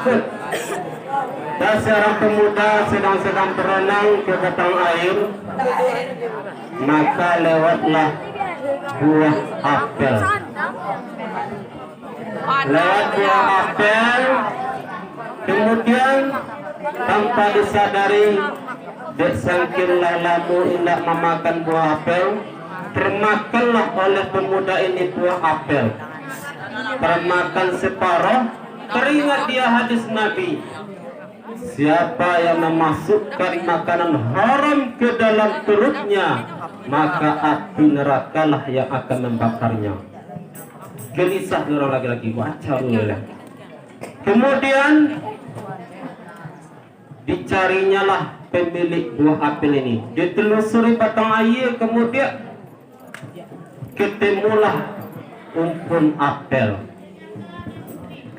takut. Dan seorang pemuda sedang berenang ke batang air, maka lewatlah buah apel. Lewat buah apel, kemudian tanpa disadari, dek sangkirlah lamu hendak memakan buah apel, termakanlah oleh pemuda ini buah apel. Termakan separuh, teringat dia hadis Nabi, siapa yang memasukkan makanan haram ke dalam perutnya, maka api nerakalah yang akan membakarnya. Gelisah orang lagi-lagi, baca dulu. Kemudian dicarinya lah pemilik buah apel ini. Ditelusuri batang air, kemudian ketemulah umpun apel.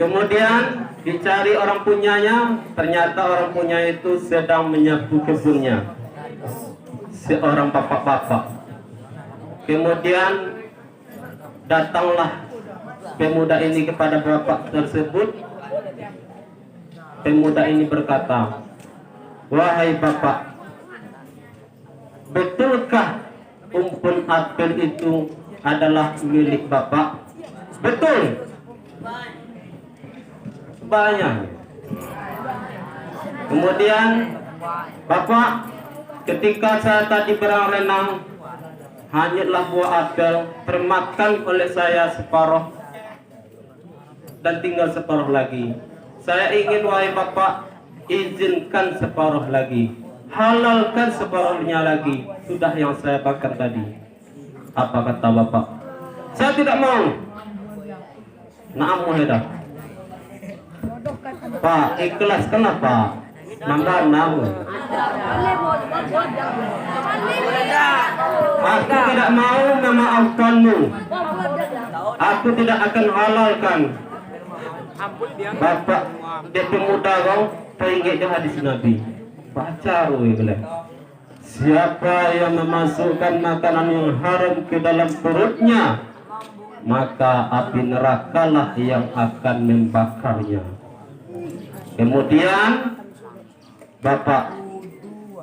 Kemudian dicari orang punyanya, ternyata orang punya itu sedang menyapu kebunnya, seorang bapak-bapak. Kemudian datanglah pemuda ini kepada bapak tersebut. Pemuda ini berkata, wahai bapak, betulkah umpun apel itu adalah milik bapak? Betul. Banyak. Kemudian bapak, ketika saya tadi berenang, hanyutlah buah apel, termakan oleh saya separuh dan tinggal separuh lagi. Saya ingin, wahai bapak, izinkan separuh lagi, halalkan separuhnya lagi, sudah yang saya bakar tadi. Apa kata bapak? Saya tidak mau. Naam muhedah. Pak, ikhlas kenapa? Nambah. Aku tidak mau memaafkanmu. Aku tidak akan halalkan. Bapak, dia pemuda kau, teringat hadis Nabi. Baca ruwe. Siapa yang memasukkan makanan yang haram ke dalam perutnya, maka api nerakalah yang akan membakarnya. Kemudian bapak,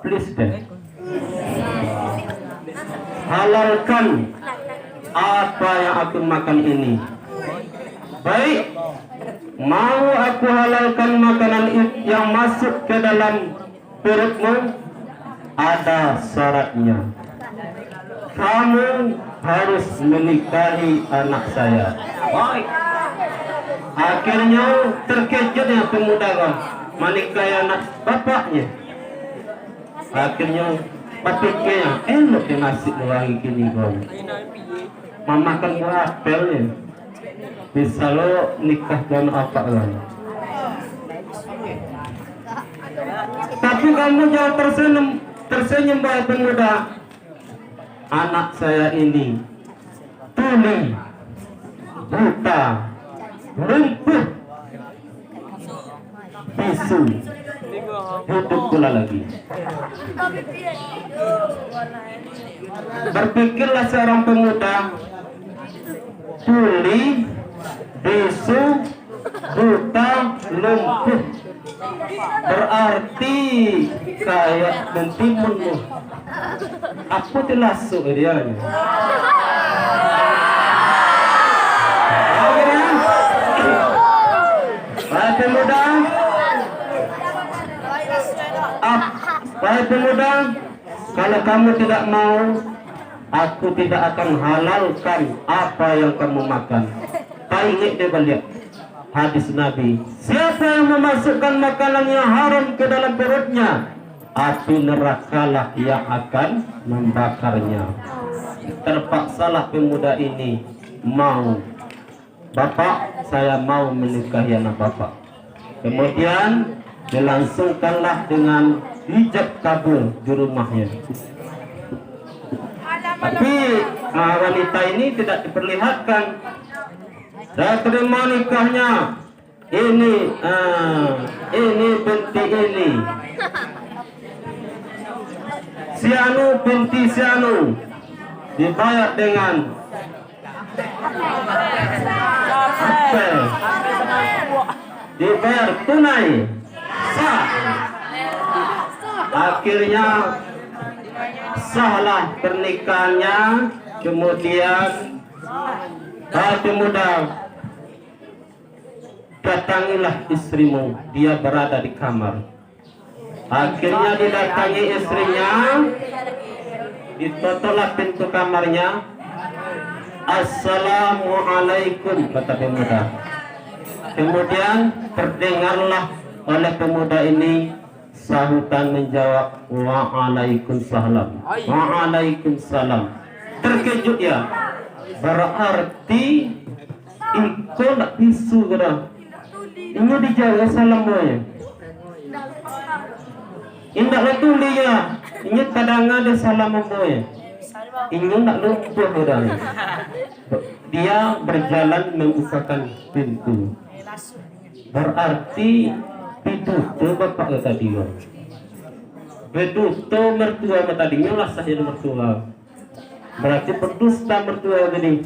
please deh, halalkan apa yang aku makan ini. Baik, mau aku halalkan makanan yang masuk ke dalam perutmu, ada syaratnya. Kamu harus menikahi anak saya. Baik. Akhirnya terkejutnya pemuda kau, menikahi anak bapaknya. Akhirnya berpikirnya, elok yang nasib lagi gini kau. Memakan buah apelnya. Bisa lo nikah dengan apa lagi? Tapi kamu jangan tersenyum bahwa pemuda. Anak saya ini tuli, buta, lumpuh, bisu, hidup pula lagi. Berpikirlah seorang pemuda, tuli, bisu, buta, lumpuh, berarti kayak mentimunmu. Aku dilasuk dia. Baik pemuda, kalau kamu tidak mau, aku tidak akan halalkan apa yang kamu makan. Ingat dia balik hadis Nabi, siapa yang memasukkan makanan yang haram ke dalam perutnya, api nerakalah yang akan membakarnya. Terpaksalah pemuda ini mau, bapak, saya mau menikahi anak bapak. Kemudian dilangsungkanlah dengan hijab kabul di rumahnya. Tapi wanita ini tidak diperlihatkan. Saya terima nikahnya. Ini binti ini. Sianu binti Sianu dibayar dengan apel. dibayar tunai, sah. Akhirnya sahlah pernikahannya. Kemudian hati muda, datangilah istrimu, dia berada di kamar. Akhirnya didatangi istrinya, ditotolak pintu kamarnya. Assalamualaikum, kata pemuda. Kemudian terdengarlah oleh pemuda ini sahutan menjawab, waalaikumsalam, waalaikumsalam. Terkejut ya, berarti ikut nak bisu kena. Ini dijaga salamnya. Indak letuli ya. Ini kadang ada salam moya. Ini nak lumpuh orang. Dia berjalan membukakan pintu. Berarti itu bapak tadi. Beduto mertua tadinya lah saya mertua. Berarti berdusta mertua tadi.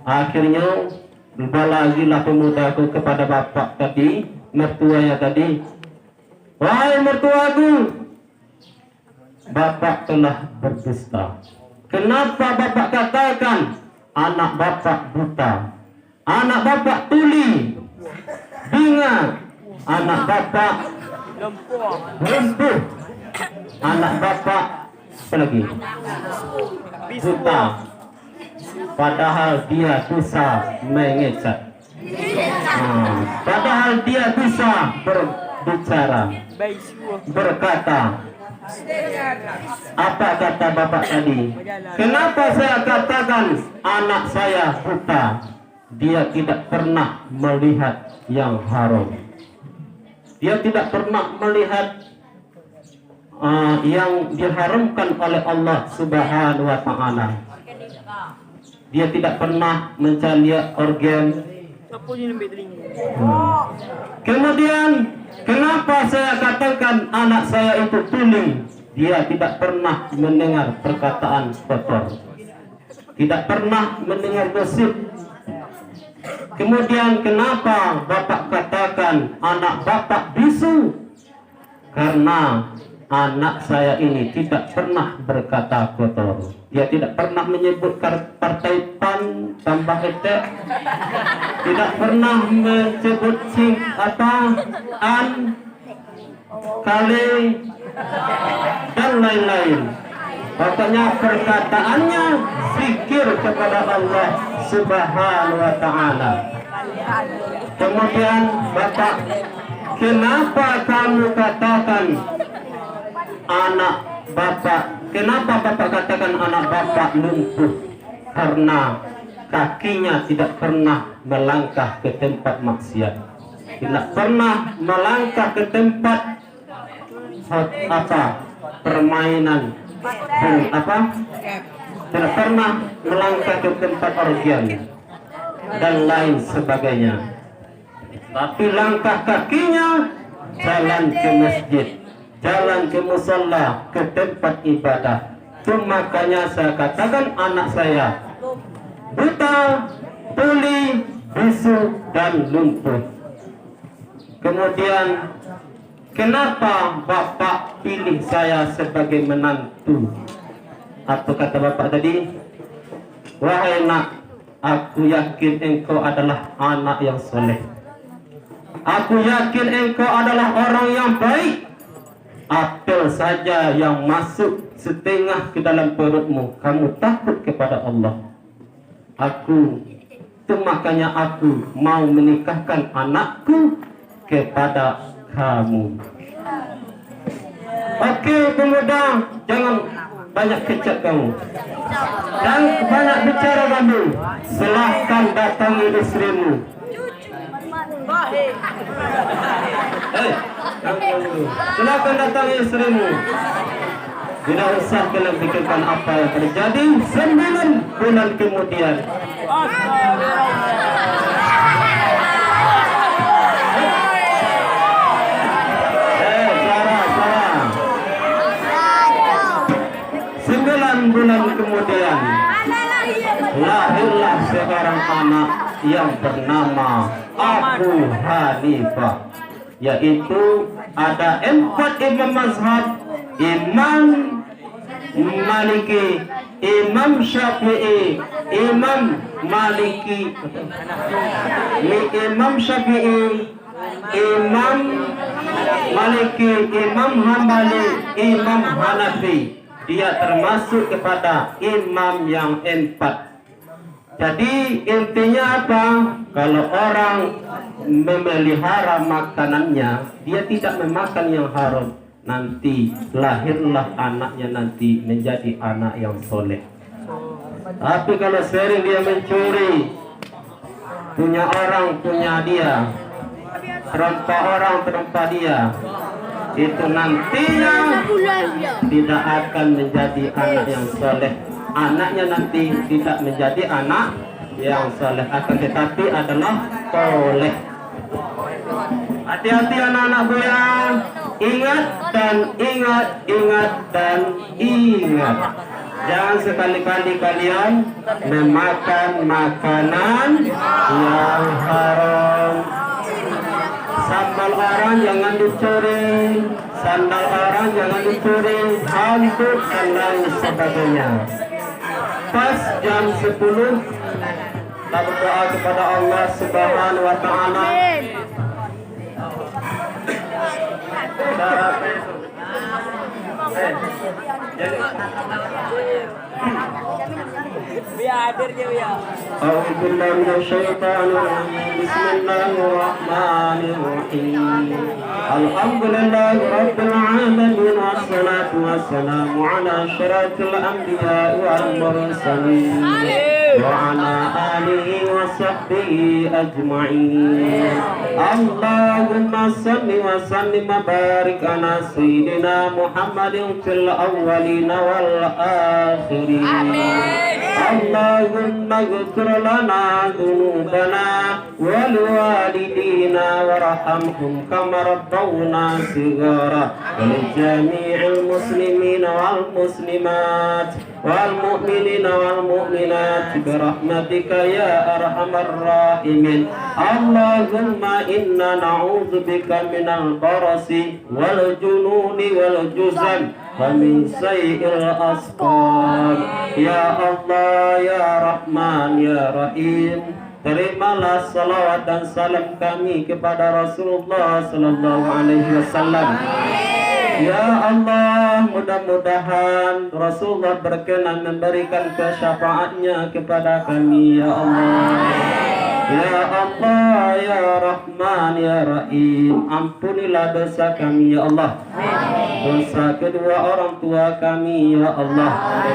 Akhirnya lupa lagi lah pemuda aku kepada bapak tadi, mertuanya tadi. Wahai mertuaku, bapak telah berdusta. Kenapa bapak katakan anak bapak buta, anak bapak tuli, binga, anak bapak lumpuh, anak bapak apa lagi? Buta. Padahal dia bisa mengecat. Padahal dia bisa berbicara, berkata. Apa kata bapak tadi? Kenapa saya katakan anak saya buta? Dia tidak pernah melihat yang haram. Dia tidak pernah melihat yang diharamkan oleh Allah Subhanahu wa Ta'ala. Dia tidak pernah mencari organ. Kemudian kenapa saya katakan anak saya itu tuli? Dia tidak pernah mendengar perkataan kotor, tidak pernah mendengar gosip. Kemudian kenapa bapak katakan anak bapak bisu? Karena anak saya ini tidak pernah berkata kotor. Dia tidak pernah menyebut partai PAN tambah etek. Tidak pernah menyebut an, kali, dan lain-lain. Pokoknya perkataannya zikir kepada Allah Subhanahu wa Ta'ala. Kemudian bapak, kenapa kamu katakan anak bapak, kenapa bapak katakan anak bapak lumpuh? Karena kakinya tidak pernah melangkah ke tempat maksiat, tidak pernah melangkah ke tempat permainan, tidak pernah melangkah ke tempat orgian dan lain sebagainya. Tapi langkah kakinya jalan ke masjid, jalan ke musalla, ke tempat ibadah. Itu makanya saya katakan anak saya buta, tuli, bisu, dan lumpuh. Kemudian kenapa bapak pilih saya sebagai menantu? Apa kata bapak tadi? Wahai nak, aku yakin engkau adalah anak yang soleh. Aku yakin engkau adalah orang yang baik. Apel saja yang masuk setengah ke dalam perutmu, kamu takut kepada Allah. Itu makanya aku mau menikahkan anakku kepada kamu. Oke pemuda, jangan banyak kecap kamu, dan banyak bicara kamu. Silahkan datangi istrimu. Silakan datangi istrimu. Tidak usah kalian pikirkan apa yang terjadi 9 bulan kemudian. Sarah. 9 bulan kemudian lahirlah seorang anak yang bernama Abu Hanifah, yaitu ada 4 imam mazhab: Imam Maliki, Imam Syafi'i, Imam Maliki, Imam Syafi'i, Imam Maliki, Imam Hambali, Imam Hanafi. Dia termasuk kepada imam yang 4. Jadi intinya apa? Kalau orang memelihara makanannya, dia tidak memakan yang haram, nanti lahirlah anaknya nanti menjadi anak yang soleh. Tapi kalau sering dia mencuri, punya orang punya dia, terempah orang terempah dia, itu nantinya tidak akan menjadi anak yang soleh. Anaknya nanti tidak menjadi anak yang soleh, akan tetapi adalah soleh. Hati-hati anak-anak goyang. Ingat dan ingat, ingat dan ingat. Jangan sekali-kali kalian memakan makanan yang haram. Sambal orang jangan dicuri, sandal orang jangan dicuri, handuk dan lain sebagainya. Pas jam 10 kita berdoa kepada Allah Subhanahu wa Ta'ala. أعوذ بالله من الشيطان الرجيم. بسم الله الرحمن الرحيم. الحمد لله رب العالمين، والصلاة والسلام على أشرف الأنبياء والمرسلين وعلى آله وصحبه أجمعين. اللهم صل وسلم وبارك على سيدنا محمد في الأولين والآخرين. اللهم اغفر لنا ذنوبنا ولوالدينا وارحمهم كما ربونا صغارا، ولجميع المسلمين والمسلمات والمؤمنين والمؤمنات برحمتك يا أرحم الراحمين. اللهم إنا نعوذ بك من البرص والجنون والجزم ومن سيء الأسقام. Ya Allah, ya Rahman, ya Rahim, terimalah salawat dan salam kami kepada Rasulullah Sallallahu Alaihi Wasallam. Ya Allah, mudah-mudahan Rasulullah berkenan memberikan syafaatnya kepada kami, ya Allah. Ya Allah, ya Rahman, ya Rahim, ampunilah dosa kami, ya Allah. Dosa kedua orang tua kami, ya Allah.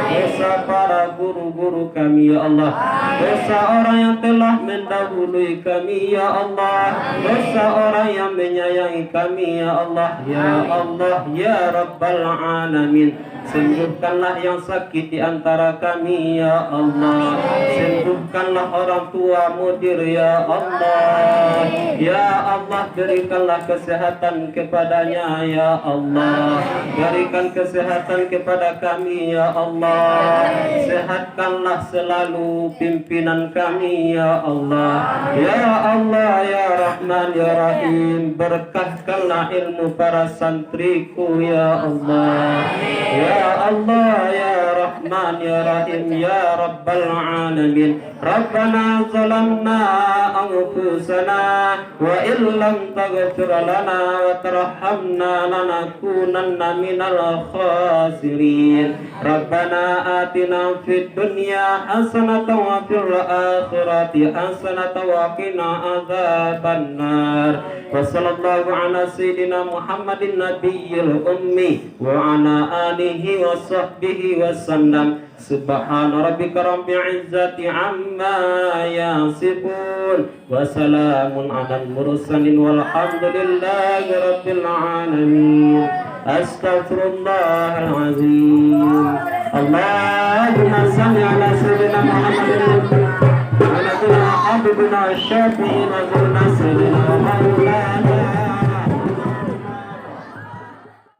Dosa para guru-guru kami, ya Allah. Dosa orang yang telah mendahului kami, ya Allah. Dosa orang yang menyayangi kami, ya Allah. Ya Allah, ya Rabbal Alamin, sembuhkanlah yang sakit di antara kami, ya Allah. Sembuhkanlah orang tua mudir, ya Allah. Ya Allah, berikanlah kesehatan kepadanya, ya Allah. Berikan kesehatan kepada kami, ya Allah. Sehatkanlah selalu pimpinan kami, ya Allah. Ya Allah, ya Rahman, ya Rahim, berkahkanlah ilmu para santriku, ya Allah. Ya Allah, ya Rahman, ya Rahim, ya Rabbal Alamin. Rabbana zalamna anfusana wa illam taghfir lana wa tarhamna lanakunanna minal khasirin. Rabbana atina fid dunya hasanatan wa fil akhirati hasanatan wa qina adzabannar. Wa sallallahu ala sayyidina Muhammadin nabiyil ummi wa ala alihi wa sahbihi wa sallam. Subhana rabbika rabbil izzati amma yasifun wa salamun alal mursalin walhamdulillahi rabbil alamin. Astaghfirullahal azim. Allahumma salli ala sayyidina Muhammadin wa ala habibina syafi'ina wa sayyidina